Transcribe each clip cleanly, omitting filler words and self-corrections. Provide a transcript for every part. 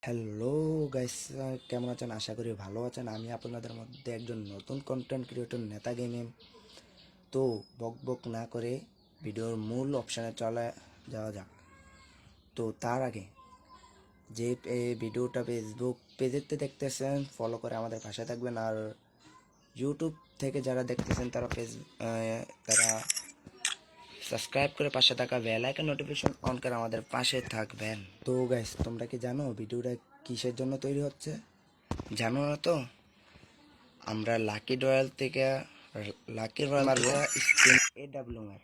Hello guys, কেমন আছেন? আশা করি ভালো আছেন। আমি আপনাদের মধ্যে একজন নতুন কন্টেন্ট ক্রিয়েটর নেতা গেমিং। তো বক বক না করে ভিডিওর মূল অপশানে চলে যাওয়া যাক। তো তার আগে যে ভিডিওটা ফেসবুক পেজেতে দেখতেছেন ফলো করে আমাদের পাশে থাকবেন, আর ইউটিউব থেকে যারা দেখতেছেন তারা সাবস্ক্রাইব করে পাশে থাকা বেল আইকন নোটিফিকেশন অন করে আমাদের পাশে থাকবেন। তো গাইস, তোমরা কি জানো ভিডিওটা কিসের জন্য তৈরি হচ্ছে? জানো না তো? আমরা লাকি রয়্যাল মারবো স্পিন এডাব্লিউএম।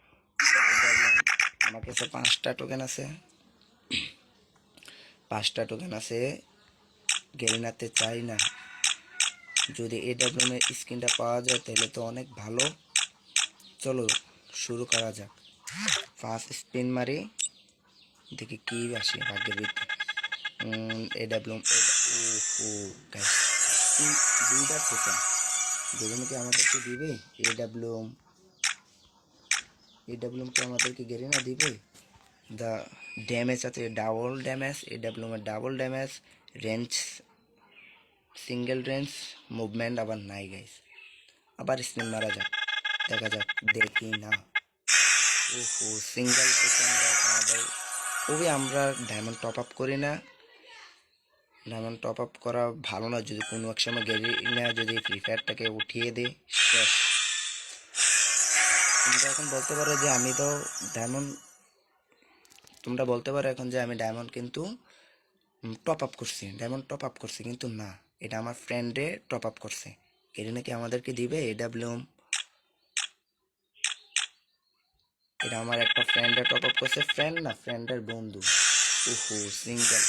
আমার কাছে 5টা টোকেন আছে। গেরিনাতে চাই না। যদি এডাব্লিউএম এর স্কিনটা পাওয়া যায় তাহলে তো অনেক ভালো। চলো শুরু করা যাক। ফার্স্ট স্পিন মারি, দেখি কি আসে ভাগ্যের ভিতরে। এডাব্লিউএম। ও গাইস, দুইটা টোকেন গেরিনা কি আমাদেরকে দিবে? এডাব্লিউএম কি আমাদেরকে গেরিনা দিবে? দ্য ড্যামেজ আছে ডাবল ড্যামেজ, এডাব্লিউএম এর double damage, range single range, movement আবার নাই গাইস। আবার স্পিন মারা যাক, দেখা যাক দেখি না। ওহো, সিঙ্গেল টোকেন আমাদের। ওই আমরা ডায়মন্ড টপ আপ করি না। ডায়মন্ড টপ আপ করা ভালো না, যদি কোনো এক সময় গেরিনা যদি ফ্রি ফায়ারটাকে উঠিয়ে দেয় শেষ। তোমরা এখন বলতে পারো যে আমি তো ডায়মন্ড তোমরা বলতে পারো এখন যে আমি ডায়মন্ড কিন্তু ডায়মন্ড টপ আপ করছি, কিন্তু না, এটা আমার ফ্রেন্ডে টপ আপ করছে। গেরিনা কি আমাদেরকে দিবে এডাব্লিউএম? এটা আমার একটা ফ্রেন্ডে টপ আপ করছে, ফ্রেন্ড না ফ্রেন্ডের বন্ধু। ওহো, সিঙ্গেল।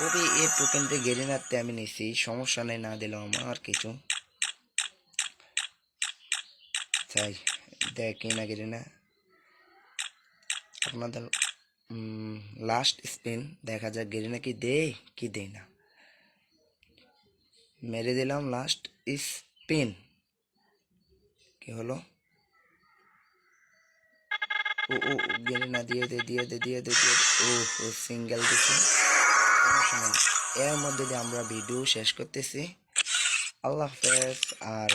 ওবি এই টোকেনটা গেরিনাতে আমি নিছি, সমস্যা নেই, না দিলাম আমার কিছু। তাই দেখি না গেরিনা আপনাদের লাস্ট স্পিন, দেখা যাক গেরিনা কি দেয় কি দেয় না। মেরে দিলাম লাস্ট স্পিন, কি হলো? ও ও গেরিনা দিয়ে দে। ও সিঙ্গেল দিছে। সমস্যা নেই, এর মধ্যে দিয়ে আমরা ভিডিও শেষ করতেছি। আল্লাহ হাফেজ। আর